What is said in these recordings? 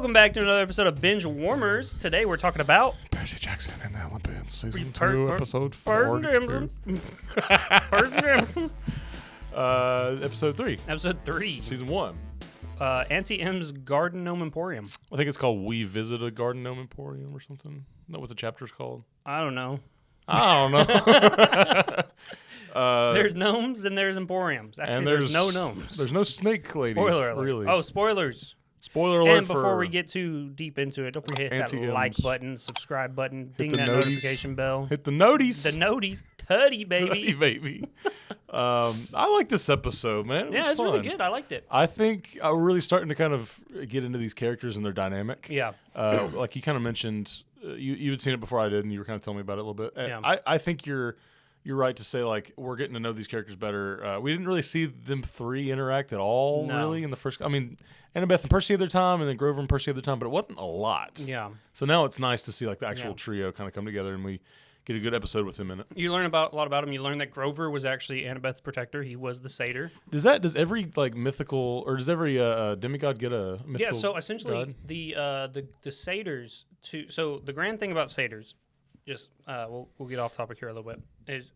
Welcome back to another episode of Binge Warmers. Today we're talking about Percy Jackson and the Olympians, season 2, episode 4. Percy Jackson. Episode 3. Episode 3. Season 1. Auntie M's Garden Gnome Emporium. I think it's called We Visit a Garden Gnome Emporium or something. Isn't that what the chapter's called? I don't know. There's gnomes and there's emporiums. Actually, there's no gnomes. There's no snake lady. Spoiler alert. Really. Oh, spoilers. Spoiler alert. And before we get too deep into it, don't forget to hit that like button, subscribe button, ding that notification bell. Hit the noties. The noties. Tutty, baby. Tutty, baby. I like this episode, man. It's fun. really good. I liked it. I think we're really starting to kind of get into these characters and their dynamic. Yeah. Like you kind of mentioned, you had seen it before I did, and you were kind of telling me about it a little bit. Yeah. I think you're right to say, like, we're getting to know these characters better. We didn't really see them three interact at all, really, in the first. I mean, Annabeth and Percy had their time, and then Grover and Percy had their time, but it wasn't a lot. Yeah. So now it's nice to see, like, the actual trio kind of come together, and we get a good episode with him in it. You learn a lot about him. You learn that Grover was actually Annabeth's protector. He was the satyr. Does every like mythical, or does every demigod get a mythical? Yeah. So essentially, god? the satyrs. So the grand thing about satyrs, just we'll get off topic here a little bit, is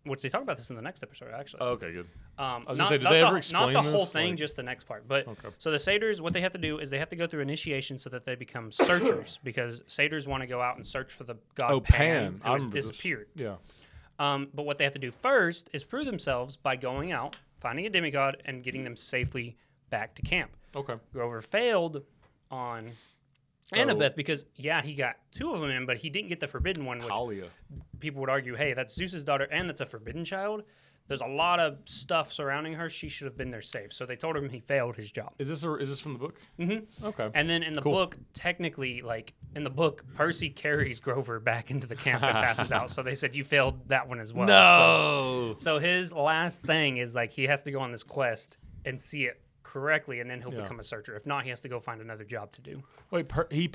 which they talk about this in the next episode actually. Oh, okay, good. I was gonna say, did they ever explain not the whole this? thing, Like, just the next part. But okay. So the satyrs, what they have to do is they have to go through initiation so that they become searchers, because satyrs want to go out and search for the god Pan, who has disappeared. Yeah. But what they have to do first is prove themselves by going out, finding a demigod, and getting them safely back to camp. Okay. Grover failed on Annabeth because, he got two of them in, but he didn't get the forbidden one, which Talia. people would argue, hey, that's Zeus's daughter and that's a forbidden child. There's a lot of stuff surrounding her. She should have been there safe. So they told him he failed his job. Is this from the book? Mm-hmm. Okay. And then in the book, technically, like in the book, Percy carries Grover back into the camp and passes out. So they said you failed that one as well. No. So his last thing is like he has to go on this quest and see it correctly, and then he'll become a searcher. If not, he has to go find another job to do. Wait, he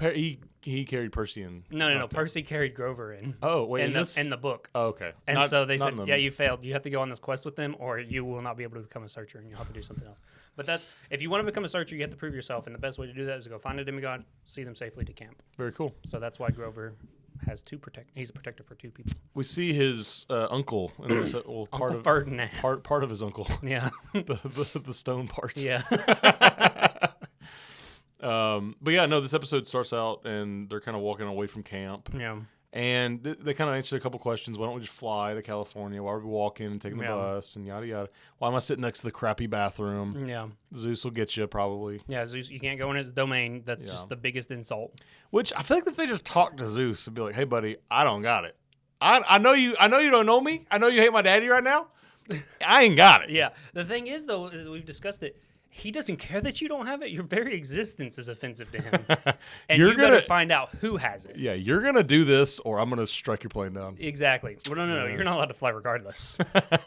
carried Percy in. No. Percy carried Grover in. Oh, wait, in the book. Oh, okay. And so they said, you failed. You have to go on this quest with them, or you will not be able to become a searcher, and you'll have to do something else. But that's if you want to become a searcher, you have to prove yourself, and the best way to do that is to go find a demigod, see them safely to camp. Very cool. So that's why Grover has he's a protector for two people. We see his uncle in this, Uncle Ferdinand. Part of his uncle. Yeah. the stone part. Yeah. But yeah, no, this episode starts out and they're kind of walking away from camp. Yeah. And they kind of answer a couple questions. Why don't we just fly to California? Why are we walking and taking the bus and yada yada? Why am I sitting next to the crappy bathroom? Yeah. Zeus will get you probably. Yeah, Zeus, you can't go in his domain. That's just the biggest insult. Which I feel like if they just talk to Zeus and be like, "Hey, buddy, I don't got it. I know you don't know me. I know you hate my daddy right now. I ain't got it." Yeah. The thing is, though, is we've discussed it. He doesn't care that you don't have it. Your very existence is offensive to him. And you better find out who has it. Yeah, you're going to do this or I'm going to strike your plane down. Exactly. Well, no. You're not allowed to fly regardless.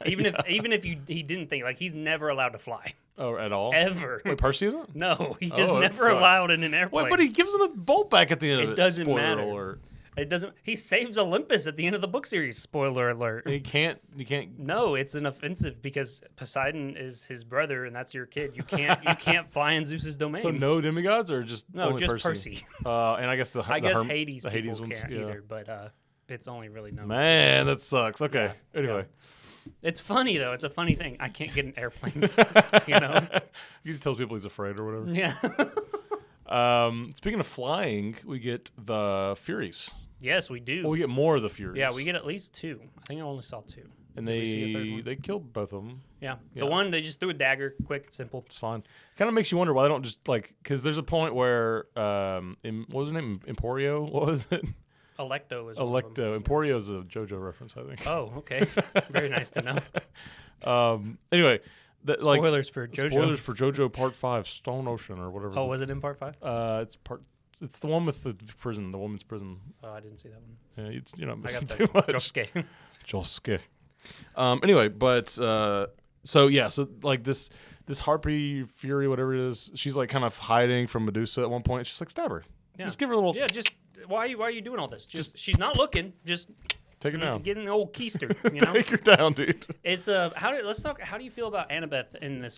Even if he didn't think, like, he's never allowed to fly. Oh, at all? Ever. Wait, Percy isn't? No, he is never allowed in an airplane. Wait, but he gives him a bolt back at the end of it. It doesn't Spoiler matter. Alert. It doesn't. He saves Olympus at the end of the book series. Spoiler alert. You can't. No, it's an offensive because Poseidon is his brother, and that's your kid. You can't fly in Zeus's domain. So no demigods, or just only just Percy. And I guess Hades. The Hades ones ones can't either, but it's only really no. Man, that sucks. Okay. Yeah. Anyway. Yeah. It's funny though. It's a funny thing. I can't get in airplanes. You know. He tells people he's afraid or whatever. Yeah. Speaking of flying, we get the Furies. Yes, we do. Well, we get more of the Furies. Yeah, we get at least two. I think I only saw two. And they killed both of them. Yeah. The one, they just threw a dagger, quick, simple. It's fine. Kind of makes you wonder why they don't just, like, because there's a point where, what was his name? Emporio? What was it? Electo is Electo. Emporio is a JoJo reference, I think. Oh, okay. Very nice to know. Anyway. Spoilers for JoJo. Spoilers for JoJo Part 5, Stone Ocean or whatever. Oh, was it in Part 5? It's the one with the prison, the woman's prison. Oh, I didn't see that one. Yeah, you're not I missing got too much. Josuke. Anyway, but so like this Harpy Fury, whatever it is, she's like kind of hiding from Medusa at one point. She's like, stab her. Yeah. Just give her a little. Yeah, just why are you doing all this? Just she's not looking. Just take her down. Get an old keister. You know. Take her down, dude. It's how do you feel about Annabeth in this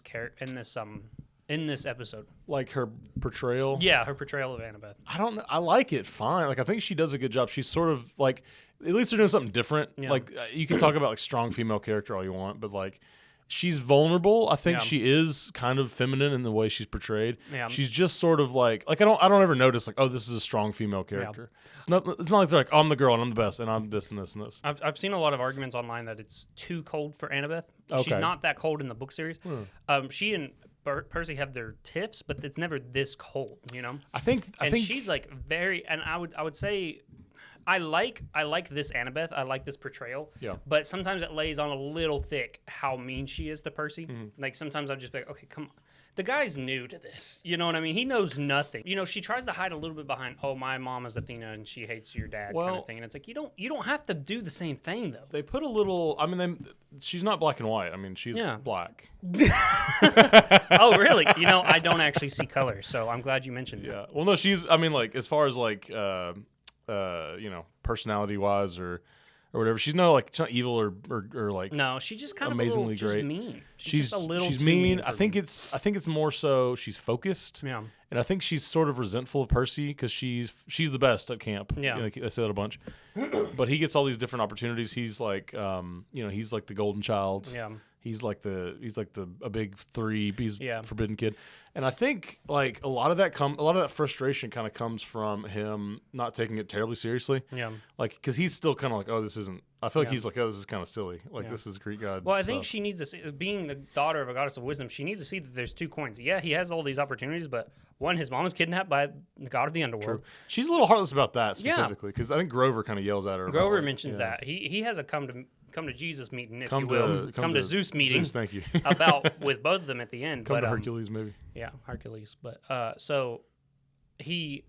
in this episode. Like her portrayal. Yeah, her portrayal of Annabeth. I don't know. I like it fine. Like I think she does a good job. She's sort of like at least they're doing something different. Yeah. Like you can talk about like strong female character all you want, but like she's vulnerable. I think she is kind of feminine in the way she's portrayed. Yeah. She's just sort of like I don't ever notice like, oh, this is a strong female character. Yeah. It's not like they're like, oh, I'm the girl and I'm the best and I'm this and this and this. I've seen a lot of arguments online that it's too cold for Annabeth. Okay. She's not that cold in the book series. She and Percy have their tiffs, but it's never this cold, you know? I think she's like very, and I would say I like this Annabeth. I like this portrayal. Yeah. But sometimes it lays on a little thick how mean she is to Percy. Like sometimes I'm just like, okay, come on. The guy's new to this. You know what I mean? He knows nothing. You know, she tries to hide a little bit behind, oh, my mom is Athena and she hates your dad kind of thing. And it's like, you don't have to do the same thing though. They put a little. I mean, she's not black and white. I mean, she's black. Oh, really? You know, I don't actually see color, so I'm glad you mentioned that. Yeah. Well, no, she's. I mean, like as far as like, personality wise or whatever. She's she's not evil or like. No, she's just kind amazingly of great. Just mean. She's just a little she's too mean. for I think me. it's more so she's focused. Yeah. And I think she's sort of resentful of Percy because she's the best at camp. Yeah. Like I said a bunch. But he gets all these different opportunities. He's like, he's like the golden child. Yeah. He's like a big three. He's forbidden kid. And I think like a lot of that frustration kind of comes from him not taking it terribly seriously. Yeah. Like because he's still kind of like, oh, this isn't. I feel like he's like, oh, this is kind of silly. Like this is Greek god. Well, I think she needs to see, being the daughter of a goddess of wisdom, she needs to see that there's two coins. Yeah, he has all these opportunities, but one, his mom is kidnapped by the god of the underworld. True. She's a little heartless about that specifically because I think Grover kind of yells at her. Grover mentions that he has a come to Jesus meeting, if you will, come to Zeus meeting. Zeus, thank you. about with both of them at the end. Come to Hercules, maybe. Yeah, Hercules. But so he,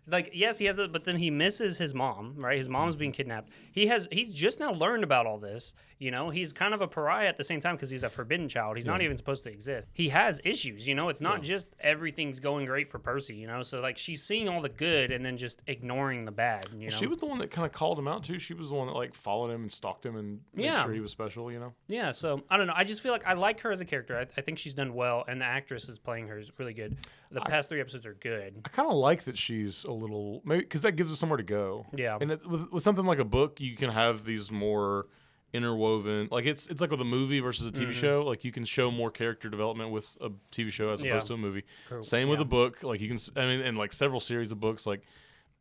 like, yes, he has it, but then he misses his mom. Right, his mom's being kidnapped. He's just now learned about all this. You know, he's kind of a pariah at the same time because he's a forbidden child. He's not even supposed to exist. He has issues. You know, it's not just everything's going great for Percy. You know, so like she's seeing all the good and then just ignoring the bad. You know, she was the one that kind of called him out too. She was the one that like followed him and stalked him and made sure he was special. You know. Yeah. So I don't know. I just feel like I like her as a character. I think she's done well, and the actress is playing her is really good. The past 3 episodes are good. I kind of like that she's a little maybe because that gives us somewhere to go. Yeah. And with something like a book, you can have these more interwoven, like it's like with a movie versus a TV show. Like you can show more character development with a TV show as opposed to a movie. Cool. Same with a book. Like you can, and like several series of books. Like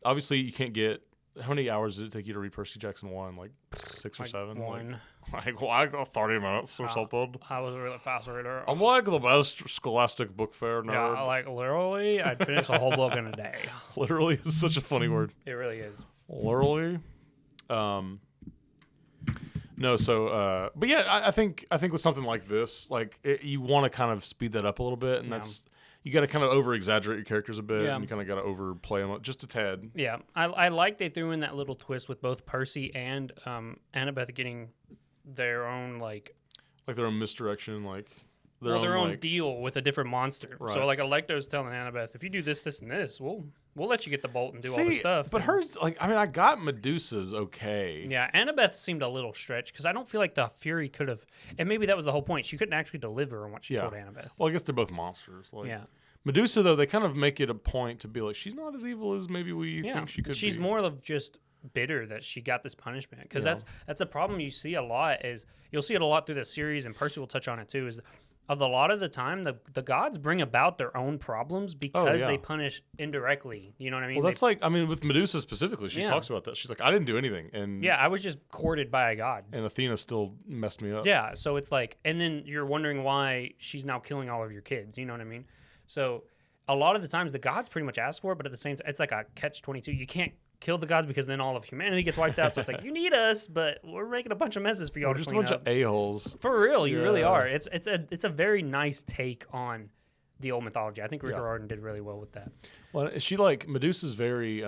obviously you can't get. How many hours did it take you to read Percy Jackson 1? Like 6 or 7? One. I got 30 minutes or something. I was a really fast reader. I'm like the best Scholastic book fair nerd. Yeah, like literally, I'd finish the whole book in a day. Literally is such a funny word. It really is. Literally. No, so but yeah, I think with something like this, like you want to kind of speed that up a little bit, and that's you got to kind of over exaggerate your characters a bit, and you kind of got to overplay them just a tad. Yeah, I like they threw in that little twist with both Percy and Annabeth getting their own like their own misdirection, like their own deal with a different monster. Right. So like Alecto's telling Annabeth, if you do this, this, and this, we'll let you get the bolt and do all the stuff. But hers, like, I mean, I got Medusa's okay. Yeah, Annabeth seemed a little stretched because I don't feel like the Fury could have, and maybe that was the whole point. She couldn't actually deliver on what she told Annabeth. Well, I guess they're both monsters. Like, Medusa, though, they kind of make it a point to be like, she's not as evil as maybe we think she could be. She's more of just bitter that she got this punishment because that's a problem you see a lot. Is you'll see it a lot through the series, and Percy will touch on it too. Is a lot of the time the gods bring about their own problems because they punish indirectly. You know what I mean? Well, that's like, I mean, with Medusa specifically, she talks about that. She's like, I didn't do anything, and I was just courted by a god, and Athena still messed me up. Yeah, so it's like, and then you're wondering why she's now killing all of your kids. You know what I mean? So a lot of the times the gods pretty much ask for it, but at the same time, it's like a catch-22. You can't kill the gods because then all of humanity gets wiped out. So it's like, you need us, but we're making a bunch of messes for y'all to clean up. Just a bunch of a-holes. For real, you really are. It's a very nice take on the old mythology. I think Rick Riordan did really well with that. Well, she like Medusa's very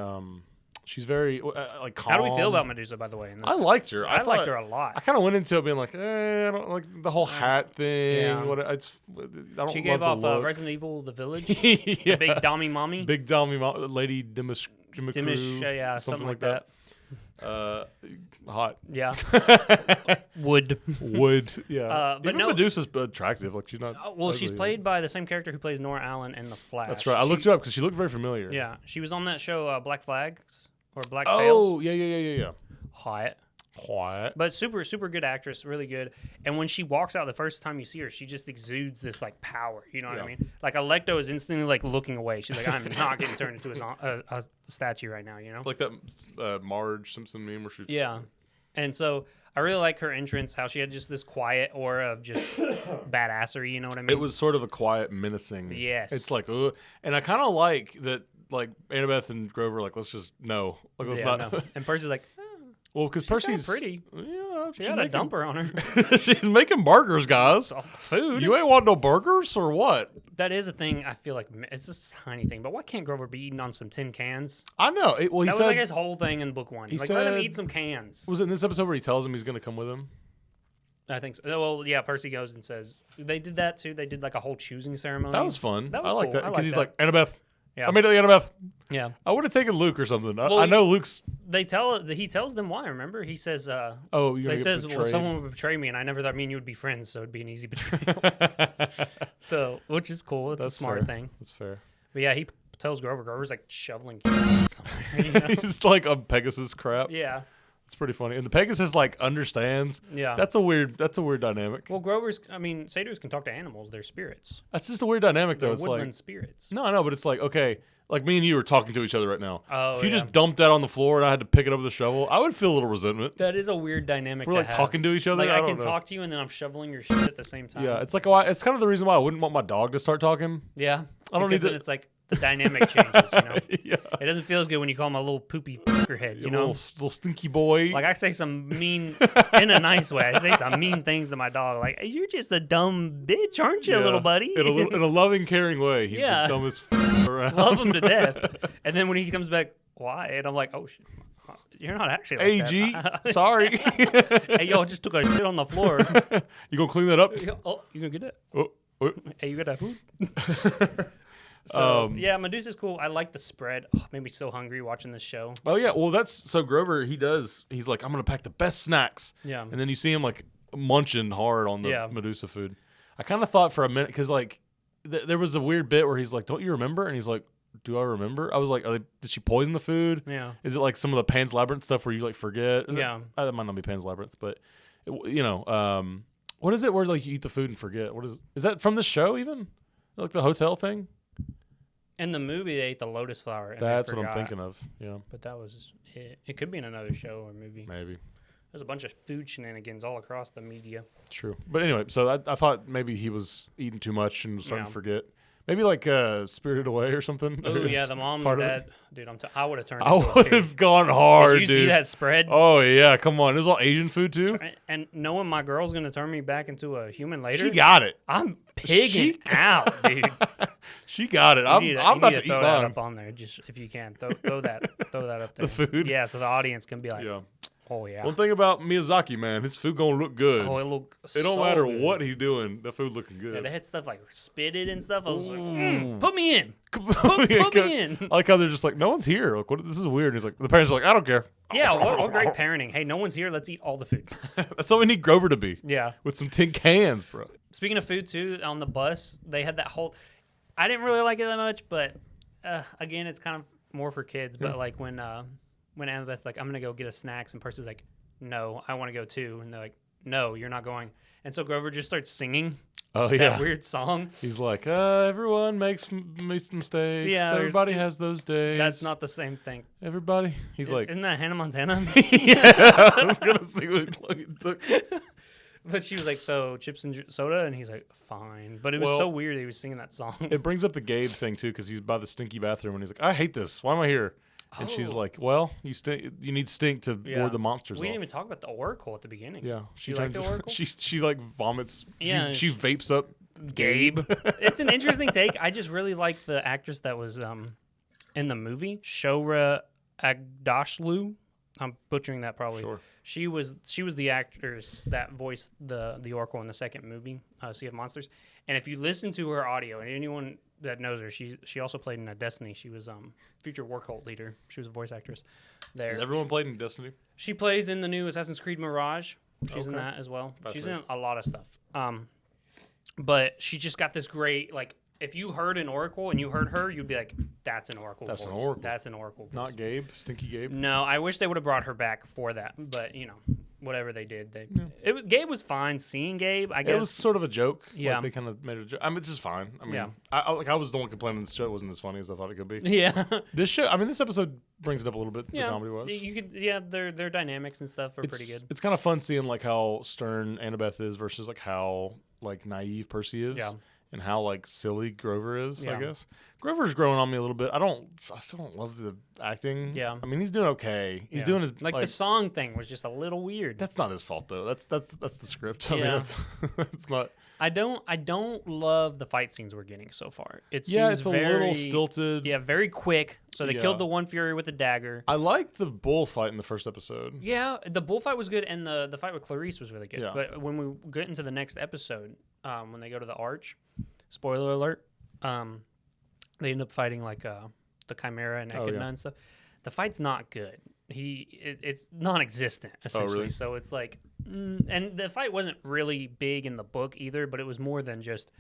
she's very like calm. How do we feel about Medusa, by the way? I liked her. I liked her a lot. I kind of went into it being like, I don't like the whole hat thing. Yeah. I don't She gave love off Resident Evil: The Village. The big Dommy Mommy. Big Dommy Lady Dimish, something like that. Hot. Yeah. Wood. Yeah. But Even no. Medusa's attractive. Like she's not. Well, she's ugly. played by the same character who plays Nora Allen in The Flash. That's right. I looked her up because she looked very familiar. Yeah, she was on that show Black Flags or Black Oh, Sails. yeah. Hot. Quiet. But super good actress, really good. And when she walks out the first time you see her, she just exudes this like power. You know what I mean? Like Electo is instantly like looking away. She's like, I'm not getting turned into a statue right now. You know? Like that Marge Simpson meme where she's And so I really like her entrance. How she had just this quiet aura of just badassery. You know what I mean? It was sort of a quiet, menacing. Yes. It's like, and I kind of like that. Like Annabeth and Grover, like let's just let's not. No. And Percy's like, well, because Percy's pretty. Yeah, She got a dumper on her. She's making burgers, guys. Food. You ain't want no burgers or what? That is a thing. I feel like it's just a tiny thing. But why can't Grover be eating on some tin cans? I know. Well, he That said was like his whole thing in book one. he Like, said- let him eat some cans. was it in this episode where he tells him he's going to come with him? I think so. Well, yeah, Percy goes and says, they did that too. They did like a whole choosing ceremony. That was fun. That was I like cool. that I because like he's that. like Annabeth. Yeah. Immediately, Annabeth. Yeah. I would have taken Luke or something. Well, I know Luke's. He tells them why, remember? He says, Oh, you're they get says, well, betrayed. someone would betray me, and I never thought me and you would be friends, so it'd be an easy betrayal. So, which is cool. It's a smart thing. That's fair. But yeah, he tells Grover's like shoveling cans somewhere, you know? He's just like on Pegasus crap. Yeah. It's pretty funny. And the Pegasus like understands. Yeah. That's a weird dynamic. Well, satyrs can talk to animals. They're spirits. That's just a weird dynamic though. They're It's woodland like spirits. no, I know, but it's like okay, like me and you are talking to each other right now. Oh, if you yeah. just dumped that on the floor and I had to pick it up with a shovel, I would feel a little resentment. That is a weird dynamic. We're to like have. talking to each other. Like I don't can know. talk to you and then I'm shoveling your shit at the same time. Yeah, it's like it's kind of the reason why I wouldn't want my dog to start talking. Yeah. I don't because need then to- it's like the dynamic changes. You know. Yeah, It doesn't feel as good when you call him a little poopy fuckerhead. You know. little stinky boy. Like I say some mean, in a nice way. I say some mean things to my dog. Like you're just a dumb bitch, aren't you, Yeah, little buddy? in a loving, caring way. He's Yeah. the dumbest around. Love him to death. And then when he comes back, why? And I'm like, oh shit. You're not actually like AG, that. sorry. Hey, yo, I just took a shit on the floor. You gonna clean that up? Oh, you gonna get that? Oh. Hey, you got that food? So, yeah, Medusa's cool. I like the spread. Oh, made me so hungry watching this show. Oh yeah, well that's so Grover. He's like, I'm gonna pack the best snacks. Yeah. And then you see him like munching hard on the Yeah. Medusa food. I kind of thought for a minute because like there was a weird bit where he's like, "Don't you remember?" And he's like, "Do I remember?" I was like, "Did she poison the food?" Yeah. Is it like some of the Pan's Labyrinth stuff where you like forget? Yeah. That might not be Pan's Labyrinth, but what is it where like you eat the food and forget? What is that from the show even? Like the hotel thing? In the movie, they ate the lotus flower. And That's they what I'm forgot. thinking of. Yeah, But that was it. It could be in another show or movie. maybe. There's a bunch of food shenanigans all across the media. True. But anyway, so I thought maybe he was eating too much and was starting to Yeah. forget. Maybe like Spirited Away or something. Oh yeah, It's the mom part and of it. dad. Dude, I would have turned. I into a would pig. have gone hard, Did you dude. see that spread? Oh yeah, come on. It was all Asian food too. And knowing my girl's gonna turn me back into a human later, She got it. I'm pigging out, dude. She got it. I'm You about need to eat throw that mine. up on there, just if you can. Throw that up there. The food? Yeah, so the audience can be like, Yeah. oh yeah. One thing about Miyazaki, man, his food gonna look good. Oh, it look. It don't so matter good. what he's doing, the food looking Yeah, good. they had stuff like spitted and stuff. I was like, Ooh. put me in. Yeah, Put me in. I like how they're just like, no one's here. Like, what? This is weird. He's like, the parents are like, I don't care. Yeah, what great parenting. Hey, no one's here. Let's eat all the food. That's all we need Grover to be. Yeah. With some tin cans, bro. Speaking of food too, on the bus they had that whole. I didn't really like it that much, but again, it's kind of more for kids. But like when Annabeth's like, I'm gonna go get us snacks, and Percy's like, no, I want to go too, and they're like, no, you're not going. And so Grover just starts singing Oh that yeah. weird song. He's like, everyone makes mistakes. Yeah, Everybody has those days. That's not the same thing. Everybody. He's like, Isn't that Hannah Montana? yeah. I was gonna sing it. Took. But she was like, so chips and soda, and he's like, fine. But it was Well, so weird that he was singing that song. It brings up the Gabe thing too, because he's by the stinky bathroom, and he's like, I hate this. Why am I here? And she's Oh. like, well, you stink. You need stink to ward the monsters We off. didn't even talk about the Oracle at the beginning. Yeah, You like the Oracle? She like vomits. Yeah, she vapes up Gabe. It's an interesting take. I just really liked the actress that was in the movie, Shora Agdashlu. I'm butchering that probably. Sure. She was the actress that voiced the Oracle in the second movie, Sea of Monsters. And if you listen to her audio, and anyone that knows her, she also played in Destiny. She was future war cult leader. She was a voice actress there. Has everyone played in Destiny? She plays in the new Assassin's Creed Mirage. She's in Okay. that as well. That's She's right. in a lot of stuff. But she just got this great, like, if you heard an Oracle and you heard her, you'd be like, that's an Oracle That's voice. an Oracle. That's an Oracle voice. Not Gabe, Stinky Gabe. No, I wish they would have brought her back for that. But, whatever they did. Gabe was fine seeing Gabe, I guess. It was sort of a joke. Yeah. Like they kind of made it a joke. I mean, it's just fine. I mean, Yeah. I was the one complaining the show wasn't as funny as I thought it could be. Yeah. This episode brings it up a little bit, the comedy was. You could, their dynamics and stuff are pretty good. It's kind of fun seeing, like, how stern Annabeth is versus, like, how, like, naive Percy is. Yeah. And how, like, silly Grover is, I Yeah. guess. Grover's growing on me a little bit. I still don't love the acting. Yeah. I mean, he's doing okay. He's doing his, like the song thing was just a little weird. That's not his fault, though. That's the script. I mean, Yeah. that's not. I don't love the fight scenes we're getting so far. It seems Yeah, it's a very, little stilted. Yeah, very quick. So they Yeah. killed the one Fury with a dagger. I liked the bullfight in the first episode. Yeah, the bullfight was good, and the fight with Clarice was really good. Yeah. But when we get into the next episode, when they go to the Arch, spoiler alert, they end up fighting like the Chimera and Echidna and stuff. The fight's not good. It's non-existent essentially. really? So it's like, and the fight wasn't really big in the book either, but it was more than just.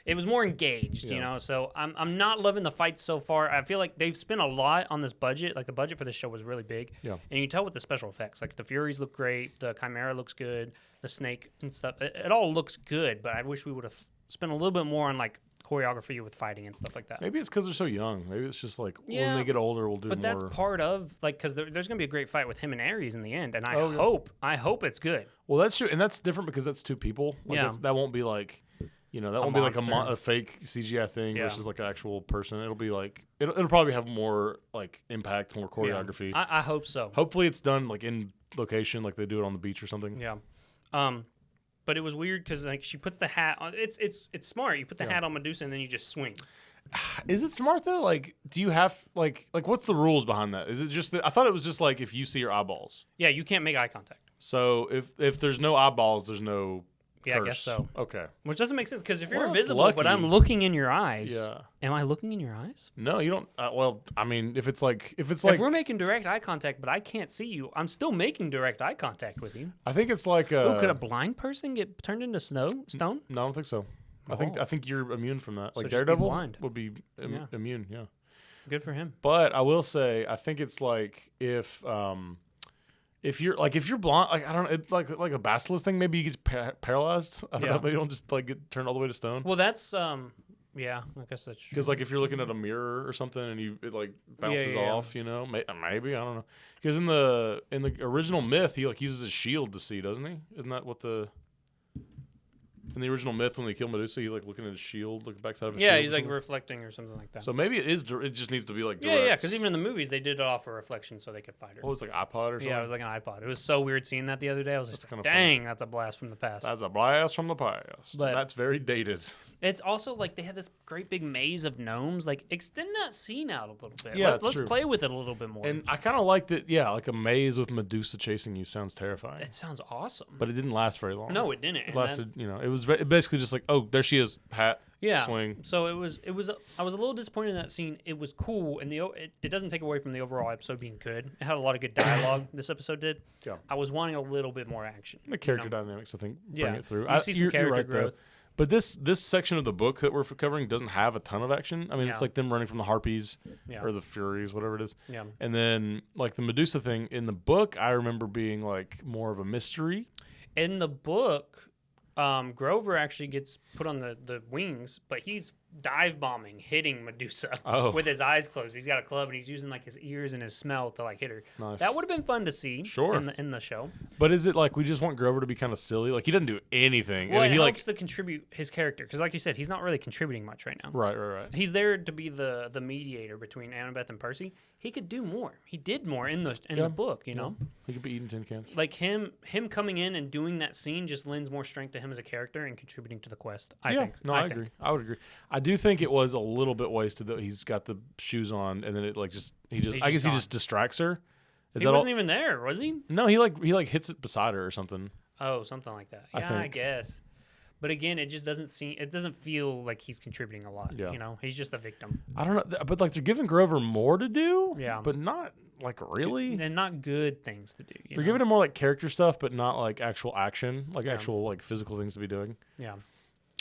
It was more engaged, Yeah. So I'm not loving the fights so far. I feel like they've spent a lot on this budget. Like the budget for this show was really big. Yeah. And you can tell with the special effects. Like the Furies look great, the Chimera looks good, the Snake and stuff. It all looks good, but I wish we would have spent a little bit more on like choreography with fighting and stuff like that. Maybe it's because they're so young. Maybe it's just like when Yeah, they get older, we'll do But more. that's part of like because there's going to be a great fight with him and Ares in the end, and I yeah. hope it's good. Well, that's true, and that's different because that's two people. Like Yeah. that won't be like, that won't be like monster. a fake CGI thing Yeah. versus like an actual person. It'll be like it'll probably have more like impact, more Yeah. choreography. I hope so. Hopefully, it's done like in location, like they do it on the beach or something. Yeah. But it was weird because like she puts the hat on. It's smart. You put the hat on Medusa and then you just swing. Is it smart though? Like, do you have like what's the rules behind that? Is it just that I thought it was just like if you see your eyeballs. Yeah, you can't make eye contact. So if there's no eyeballs, there's no. Yeah, curse. I guess so. Okay. Which doesn't make sense because if you're Well, that's invisible, but I'm lucky. looking in your eyes. Yeah. Am I looking in your eyes? No, you don't. Well, I mean, if it's like If we're making direct eye contact, but I can't see you, I'm still making direct eye contact with you. I think it's like. Oh, could a blind person get turned into stone? No, I don't think so. Oh. I think you're immune from that. So Like just be Daredevil blind. would be Yeah. immune. Yeah. Good for him. But I will say, I think it's like if you're blind, like I don't know, like a basilisk thing, maybe you get paralyzed. I don't Yeah. know. Maybe you don't just like get turned all the way to stone. Well, that's yeah, I guess that's true. Because like if you're looking at a mirror or something and it like bounces yeah. off, maybe I don't know. Because in the original myth, he like uses his shield to see, doesn't he? Isn't that what in the original myth when they kill Medusa, he's like looking at his shield, looking back to his shield. Yeah, or he's like something? reflecting or something like that. So maybe it just needs to be like yeah, direct. because even in the movies they did it off for reflection so they could fight her. Oh, it's like iPod or something. Yeah, it was like an iPod. It was so weird seeing that the other day. I was just kinda dang, that's a blast from the past. That's a blast from the past. But- That's very dated. It's also like they had this great big maze of gnomes. Like extend that scene out a little bit. Yeah, Let's true. play with it a little bit more. And I kind of liked it. Yeah, like a maze with Medusa chasing you sounds terrifying. it sounds awesome. But it didn't last very long. No, it didn't. It and lasted. that's- It was basically just like, oh, there she is, hat, yeah. swing. So it was. I was a little disappointed in that scene. It was cool, and it doesn't take away from the overall episode being good. It had a lot of good dialogue. This episode did. Yeah. I was wanting a little bit more action. The character dynamics, I think, bring Yeah. it through. You see some you're character right, though. growth. But this section of the book that we're covering doesn't have a ton of action. I mean, it's Yeah. like them running from the harpies Yeah. or the furies, whatever it is. Yeah. And then like the Medusa thing in the book, I remember being like more of a mystery. In the book, Grover actually gets put on the wings, but he's dive bombing, hitting Medusa with his eyes closed. He's got a club and he's using like his ears and his smell to like hit her. Nice. That would have been fun to see. Sure. In the show. But is it like we just want Grover to be kind of silly? Like he doesn't do anything. Well, I mean, it he helps to contribute his character because, like you said, he's not really contributing much right now. right. He's there to be the mediator between Annabeth and Percy. He could do more. He did more in the book. You know, He could be eating tin cans. like him coming in and doing that scene just lends more strength to him as a character and contributing to the quest. I think. I agree. I would agree. I do think it was a little bit wasted though. He's got the shoes on, and then it like I guess he gone. just distracts her. Is He that wasn't all? even there, was he? No, he hits it beside her or something. Oh, something like that. I Yeah, I think. guess. But again, it just doesn't feel like he's contributing a lot. Yeah. You know, he's just a victim. I don't know, but like they're giving Grover more to do. Yeah. But not like really. And not good things to do. They're giving him more like character stuff, but not like actual action, like actual like physical things to be doing. Yeah.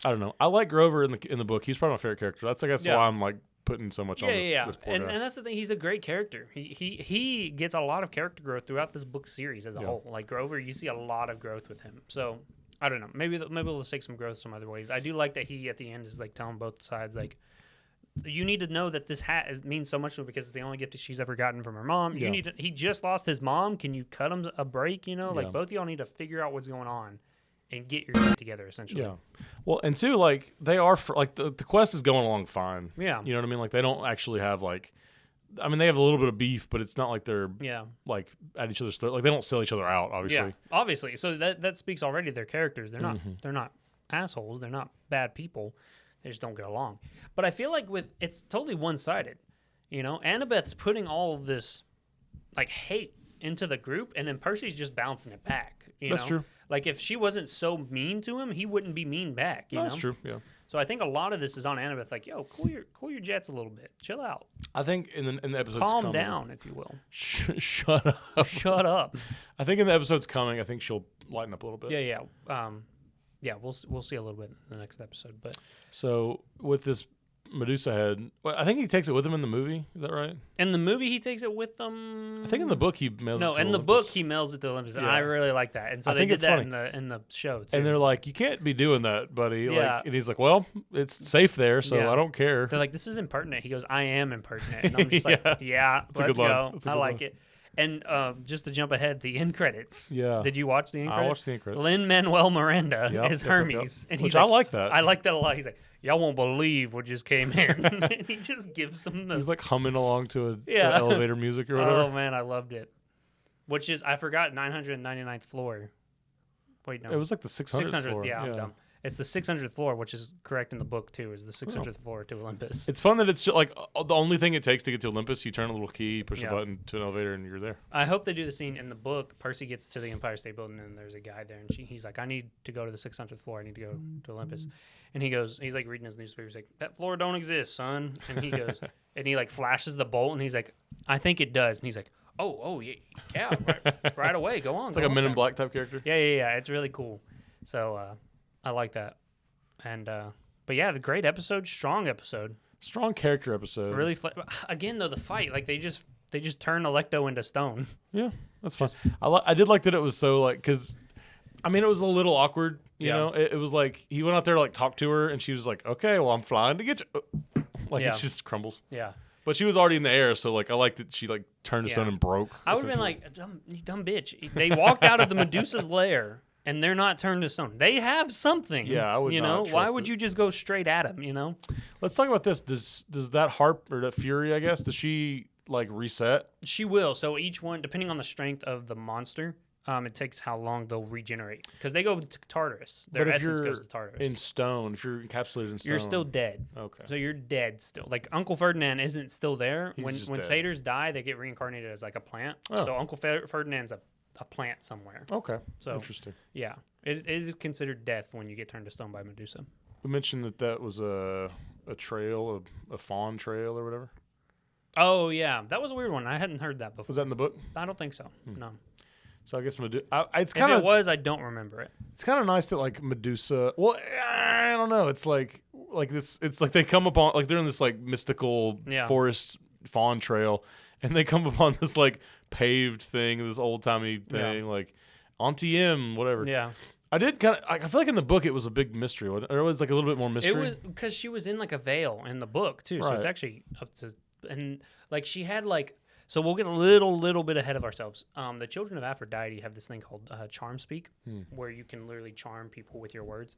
I don't know. I like Grover in the book. He's probably my favorite character. That's why I'm like putting so much on this. This poor guy. And that's the thing. He's a great character. He gets a lot of character growth throughout this book series as a whole. Like Grover, you see a lot of growth with him. So I don't know. Maybe we'll take some growth some other ways. I do like that he at the end is like telling both sides like, you need to know that this hat means so much to her because it's the only gift that she's ever gotten from her mom. Yeah. He just lost his mom. Can you cut him a break? You know, like both of y'all need to figure out what's going on and get your shit together essentially. Yeah. Well, and two, like they are like the quest is going along fine. Yeah. You know what I mean? Like they don't actually have like, I mean, they have a little bit of beef, but it's not like they're like at each other's throat. Like they don't sell each other out, obviously. Yeah, obviously. So that speaks already to their characters. They're not assholes. They're not bad people. They just don't get along. But I feel like it's totally one-sided. You know, Annabeth's putting all of this like hate into the group, and then Percy's just bouncing it back. That's true. Like if she wasn't so mean to him, he wouldn't be mean back. You know? That's true. Yeah. So I think a lot of this is on Annabeth. Like, yo, cool your jets a little bit. Chill out. I think in the episodes calm down, if you will. Shut up. Shut up. I think in the episodes coming, I think she'll lighten up a little bit. Yeah. We'll see a little bit in the next episode. But so with this Medusa head, I think he takes it with him in the movie. Is that right? In the movie, he takes it with them. I think in the book he mails it to No, in the Olympus. book he mails it to Olympus, and I really like that. And so they did that in the show too. And they're like, "You can't be doing that, buddy." Yeah. Like, and he's like, "Well, it's safe there, so I don't care." They're like, "This is impertinent." He goes, "I am impertinent," and I'm just like, "Yeah, That's let's go." I like line. it. And just to jump ahead, the end credits. Yeah. Did you watch the end credits? I watched the end credits. Lin-Manuel Miranda is Hermes, and which I like that. I like that a lot. He's like, "Y'all won't believe what just came in," and he just gives them the. He's like humming along to the elevator music or whatever. Oh man, I loved it. Which is I forgot 999th floor. Wait, no. It was like the 600th floor. Yeah, I'm dumb. It's the 600th floor, which is correct in the book too. Is the 600th floor to Olympus? It's fun that it's just like the only thing it takes to get to Olympus. You turn a little key, push a button to an elevator, and you're there. I hope they do the scene in the book. Percy gets to the Empire State Building, and there's a guy there, and he's like, "I need to go to the 600th floor. I need to go to Olympus." And he's like reading his newspaper. He's like, "That floor don't exist, son." And he goes, and he like flashes the bolt, and he's like, "I think it does." And he's like, "Oh, yeah, right away, go on." It's like a Men in Black type character. Yeah. It's really cool. So I like that. And but yeah, the great episode, strong episode, strong character episode. Really, again though, the fight, like they just turn Electo into stone. Yeah, that's fun. I did like that it was so like because. I mean, it was a little awkward, you know. It was like he went out there to like talk to her, and she was like, "Okay, well, I'm flying to get you." Like it just crumbles. Yeah. But she was already in the air, so like I liked that she like turned to stone and broke. I would have been like, "You dumb bitch!" They walked out of the Medusa's lair, and they're not turned to stone. They have something. Yeah, I would. You not know, why would you just go straight at him? You know. Let's talk about this. Does that harp or that fury? I guess does she like reset? She will. So each one, depending on the strength of the monster. It takes how long they'll regenerate because they go to Tartarus. Their essence goes to Tartarus. In stone, if you're encapsulated in stone, you're still dead. Okay, so you're dead still. Like Uncle Ferdinand isn't still there. He's When satyrs die, they get reincarnated as like a plant. Oh. So Uncle Ferdinand's a plant somewhere. Okay, so interesting. Yeah, it is considered death when you get turned to stone by Medusa. We mentioned that was a trail, a fawn trail or whatever. Oh yeah, that was a weird one. I hadn't heard that before. Was that in the book? I don't think so. No. So I guess Medusa. It's kind of. If it was, I don't remember it. It's kind of nice that like Medusa. Well, I don't know. It's like this. It's like they come upon like they're in this like mystical forest fawn trail, and they come upon this like paved thing, this old timey thing, like Auntie M, whatever. Yeah. I did kind of. I feel like in the book it was a big mystery. Or it was like a little bit more mystery. It was because she was in like a veil in the book too, so it's actually up to and like she had like. So we'll get a little bit ahead of ourselves. The children of Aphrodite have this thing called charm speak, where you can literally charm people with your words.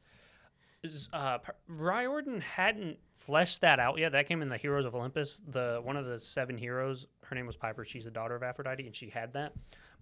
Riordan hadn't fleshed that out yet. That came in the Heroes of Olympus. One of the 7 heroes, her name was Piper. She's the daughter of Aphrodite, and she had that.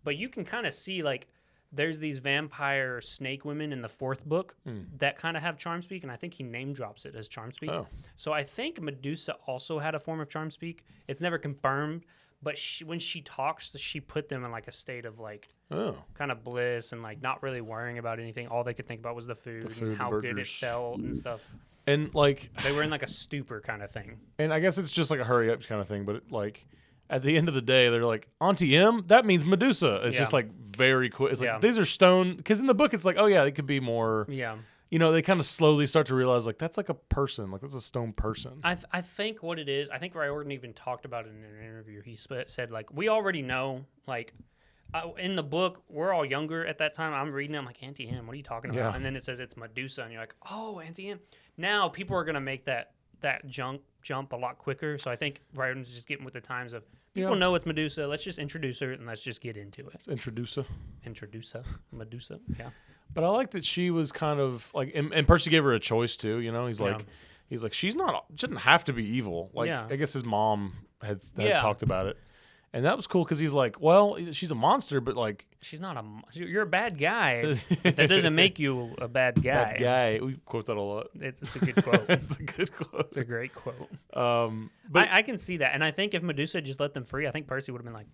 But you can kind of see like there's these vampire snake women in the 4th book that kind of have charm speak, and I think he name drops it as charm speak. Oh. So I think Medusa also had a form of charm speak. It's never confirmed. but when she talks, she put them in like a state of like Oh. kind of bliss and like not really worrying about anything. All they could think about was the food and how good it felt and stuff. And like they were in like a stupor kind of thing. And I guess it's just like a hurry up kind of thing, but like at the end of the day, they're like, Auntie M, that means Medusa. It's just like very quick. It's like these are stone, because in the book it's like, oh yeah, it could be more. Yeah. You know, they kind of slowly start to realize like that's like a person, like that's a stone person. I think what it is, I think Riordan even talked about it in an interview. He said like we already know like. In the book, we're all younger at that time. I'm reading it. I'm like, Auntie M, what are you talking about? And then it says it's Medusa, and you're like, oh, Auntie M. Now people are going to make that jump a lot quicker. So I think Riordan's just getting with the times of people know it's Medusa. Let's just introduce her, and let's just get into it. It's Medusa, Medusa, yeah. But I like that she was kind of like, and Percy gave her a choice too. You know, he's like, she shouldn't have to be evil. Like, I guess his mom had talked about it. And that was cool because he's like, well, she's a monster, but like... She's not you're a bad guy. That doesn't make you a bad guy. Bad guy. We quote that a lot. It's a good quote. It's a good quote. It's a great quote. But I can see that. And I think if Medusa just let them free, I think Percy would have been like,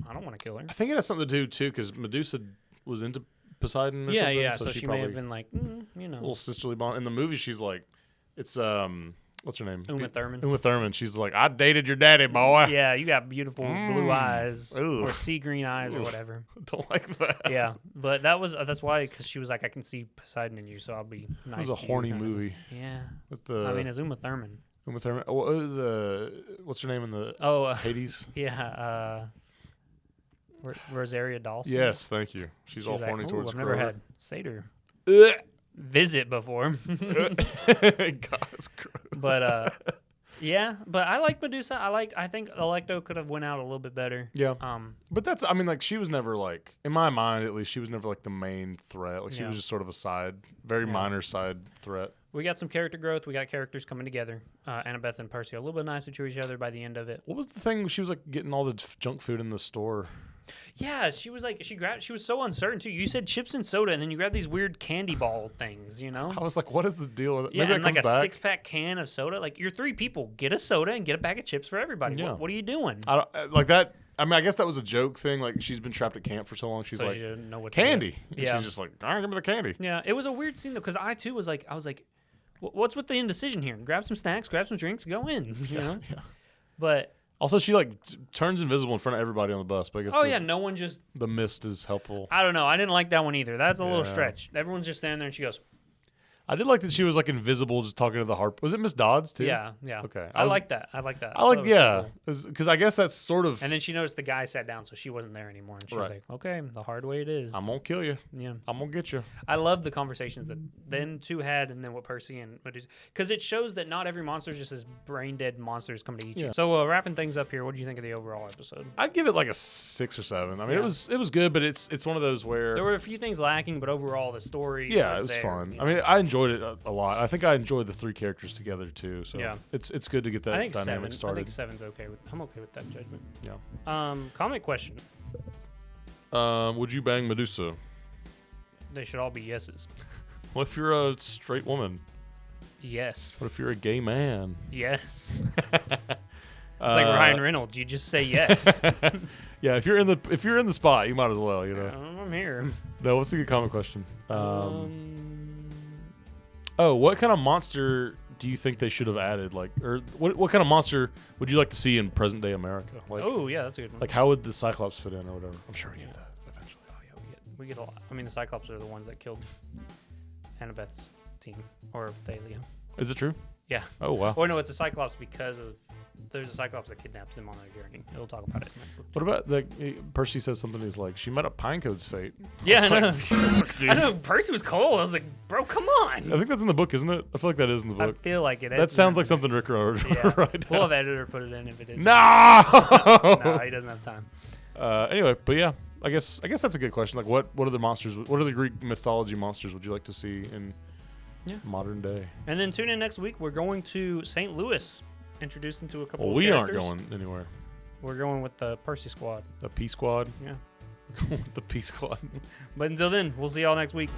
I don't want to kill her. I think it has something to do, too, because Medusa was into Poseidon or something. Yeah, so she may have been like, you know. A little sisterly bond. In the movie, she's like, it's... What's her name? Uma Thurman. Uma Thurman. She's like, I dated your daddy, boy. Yeah, you got beautiful blue eyes or sea green eyes or whatever. Don't like that. Yeah, but that's why, because she was like, I can see Poseidon in you, so I'll be nice. It was a horny movie. Yeah. With the. I mean, it's Uma Thurman. Uma Thurman. What's her name in the Hades? Yeah. Rosaria Dawson. Yes, thank you. She's all horny towards. I've never had satyr visit before. God, it's gross. But but I like Medusa. I think Alecto could have went out a little bit better. Yeah. But that's, I mean, like, she was never like, in my mind at least, she was never like the main threat. Like, she was just sort of a very minor side threat. We got some character growth. We got characters coming together. Annabeth and Percy are a little bit nicer to each other by the end of it. What was the thing? She was like getting all the junk food in the store. Yeah, she was like, she was so uncertain too. You said chips and soda, and then you grabbed these weird candy ball things, you know? I was like, what is the deal with it? Yeah, and like a 6-pack can of soda. Like, you're 3 people. Get a soda and get a bag of chips for everybody. Yeah. What are you doing? I don't, like that. I mean, I guess that was a joke thing. Like, she's been trapped at camp for so long. She's like, she didn't know what candy. And she's just like, all right, give me the candy. Yeah, it was a weird scene, though, because I was like, what's with the indecision here? Grab some snacks, grab some drinks, go in, you know? Yeah. But... Also, she like turns invisible in front of everybody on the bus. But I guess no one just... The mist is helpful. I don't know. I didn't like that one either. That's a little stretch. Everyone's just standing there and she goes... I did like that she was like invisible, just talking to the harp. Was it Miss Dodds too? Yeah. Okay. I like that. Because I guess that's sort of. And then she noticed the guy sat down, so she wasn't there anymore, and she was like, "Okay, the hard way it is. I'm gonna kill you. Yeah, I'm gonna get you." I love the conversations that them two had, and then what Percy and Medusa, because it shows that not every monster is just as brain dead monsters come to eat you. So wrapping things up here, what do you think of the overall episode? I'd give it like a 6 or 7. I mean, it was good, but it's one of those where there were a few things lacking, but overall the story. Yeah, it was fun. I mean, I enjoyed it a lot. I think I enjoyed the 3 characters together too. So it's good to get that dynamic started. I think 7's okay. I'm okay with that judgment. Yeah. Comment question. Would you bang Medusa? They should all be yeses. What if you're a straight woman? Yes. What if you're a gay man? Yes. It's like Ryan Reynolds. You just say yes. Yeah, if you're in the spot, you might as well. You know. I'm here. No, what's a good comment question? Oh, what kind of monster do you think they should have added? Like, or what kind of monster would you like to see in present day America? Like, that's a good one. Like, how would the Cyclops fit in or whatever? I'm sure we get that eventually. Oh yeah, we get a lot. I mean, the Cyclops are the ones that killed Annabeth's team or Thalia. Is it true? Yeah. Oh wow. Or no, it's a Cyclops because of there's a Cyclops that kidnaps them on their journey. We'll talk about it. What about Percy says something? He's like, she met a Pinecoat's fate. Yeah, I know. I know. Percy was cold. I was like, bro, come on. I think that's in the book, isn't it? I feel like that is in the book. I feel like it. That sounds like something Rick wrote. Yeah. Right. We'll have editor put it in if it is. No. No, he doesn't have time. Anyway, but yeah, I guess that's a good question. Like, what are the monsters? What are the Greek mythology monsters would you like to see in modern day? And then tune in next week. We're going to St. Louis. Introduced into a couple of we characters. Aren't going anywhere. We're going with the Percy squad. The P squad? Yeah. We're going with the P squad. But until then, we'll see y'all next week.